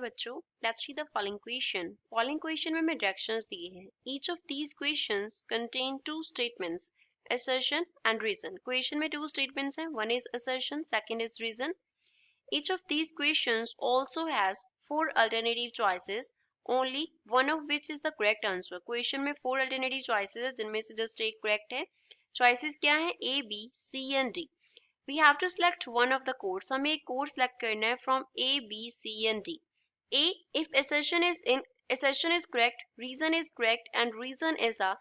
बच्चों, let's read the following question. Following question में मैं डायरेक्शंस दिए हैं। Each of these questions contain two statements, assertion and reason। Question में two statements हैं, one is assertion, second is reason। Each of these questions also has four alternative choices, only one of which is the correct answer। Question में four alternative choices है जिनमें से just एक correct है। choices क्या है? A, B, C and D। We have to select one of the codes। हमें एक code select करना है from A, B, C and D। A, if assertion is correct, reason is correct and reason is a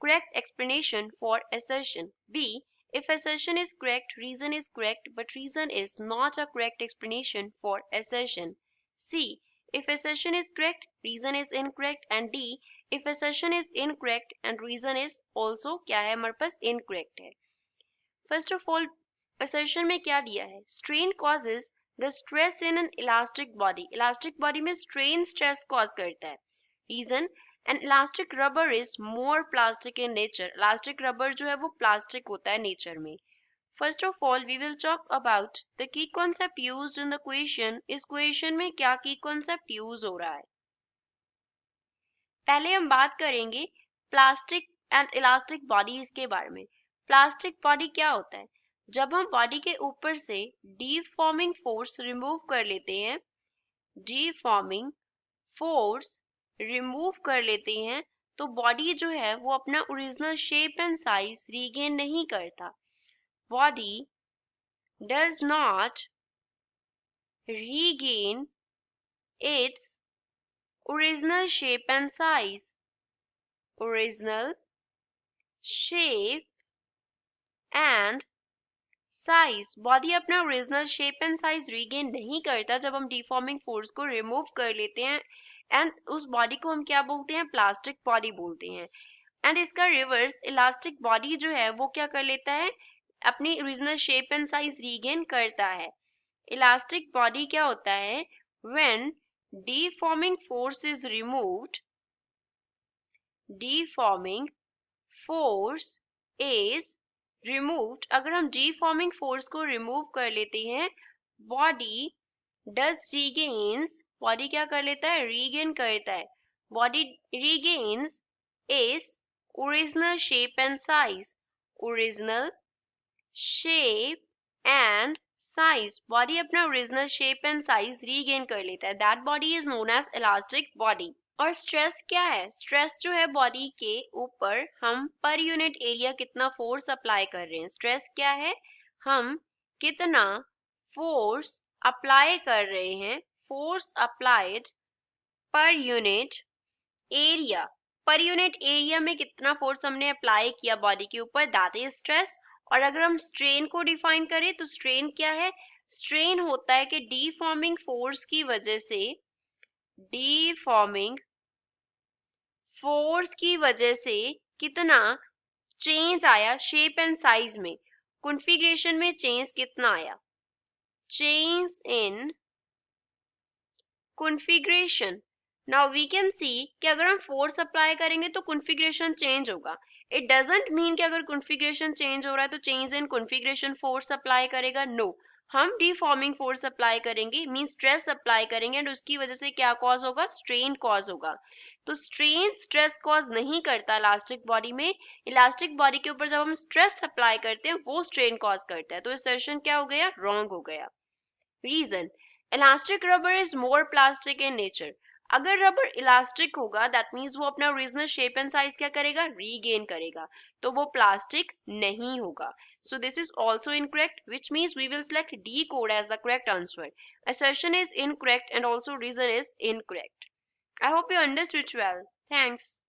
correct explanation for assertion। B, if assertion is correct, reason is correct but reason is not a correct explanation for assertion। C, if assertion is correct, reason is incorrect and D, if assertion is incorrect and reason is also क्या है हमारे पास incorrect है। First of all, assertion में क्या दिया है? Strain causes the stress in an elastic body। elastic body में strain stress cause करता है। Reason, an elastic rubber is more plastic in nature। elastic rubber जो है वो plastic होता है nature में। First of all, we will talk about the key concept used in the question। इस question में क्या key concept use हो रहा है? पहले हम बात करेंगे प्लास्टिक एंड इलास्टिक बॉडीज के बारे में। प्लास्टिक बॉडी क्या होता है? जब हम बॉडी के ऊपर से डीफॉर्मिंग फोर्स रिमूव कर लेते हैं, डीफॉर्मिंग फोर्स रिमूव कर लेते हैं तो बॉडी जो है वो अपना original shape and size regain नहीं करता। Body does not regain its original shape and size। original shape and size। Body अपना original shape and size regain नहीं करता जब हम डिफॉर्मिंग फोर्स को रिमूव कर लेते हैं एंड उस बॉडी को हम क्या बोलते हैं? प्लास्टिक बॉडी बोलते हैं। एंड इसका रिवर्स इलास्टिक बॉडी जो है वो क्या कर लेता है? अपनी original shape and size regain करता है। इलास्टिक बॉडी क्या होता है? When deforming force is removed, deforming force is removed। अगर हम deforming force को remove कर लेते हैं, body does regains, body क्या कर लेता है? regain करता है। body regains its original shape and size, original shape and size. Body अपना original shape and size regain कर लेता है। That body is known as elastic body. और स्ट्रेस क्या है? स्ट्रेस जो है बॉडी के ऊपर हम पर यूनिट एरिया कितना फोर्स अप्लाई कर रहे हैं। स्ट्रेस क्या है? हम कितना फोर्स अप्लाई कर रहे हैं। Force applied per unit area. Per unit area में कितना फोर्स हमने अप्लाई किया बॉडी के ऊपर, दैट इज स्ट्रेस। और अगर हम स्ट्रेन को डिफाइन करें तो स्ट्रेन क्या है? स्ट्रेन होता है कि डीफॉर्मिंग फोर्स की वजह से, डीफॉर्मिंग फोर्स की वजह से कितना चेंज आया शेप एंड साइज में, कॉन्फ़िगरेशन में चेंज कितना आया, change in configuration. Now we can see कि अगर हम फोर्स अप्लाई करेंगे तो कॉन्फ़िगरेशन चेंज होगा। इट डजंट मीन कि अगर कॉन्फ़िगरेशन चेंज हो रहा है तो change in configuration force apply करेगा। नो, हम डिफॉर्मिंग फोर्स अप्लाई करेंगे, मीन स्ट्रेस अप्लाई करेंगे एंड उसकी वजह से क्या कॉज होगा? स्ट्रेन कॉज होगा। तो स्ट्रेन स्ट्रेस कॉज नहीं करता इलास्टिक बॉडी में। इलास्टिक बॉडी के ऊपर जब हम स्ट्रेस अप्लाई करते हैं वो स्ट्रेन कॉज करता है। तो असर्शन क्या हो गया? रॉन्ग हो गया। Reason, elastic rubber is more plastic in nature. अगर रबर इलास्टिक होगा दैट मीन्स वो अपना ओरिजिनल शेप एंड साइज क्या करेगा? रीगेन करेगा, तो वो प्लास्टिक नहीं होगा। So this is also incorrect, which means we will select D code as the correct answer. assertion is incorrect and also reason is incorrect। I hope you understood well. Thanks.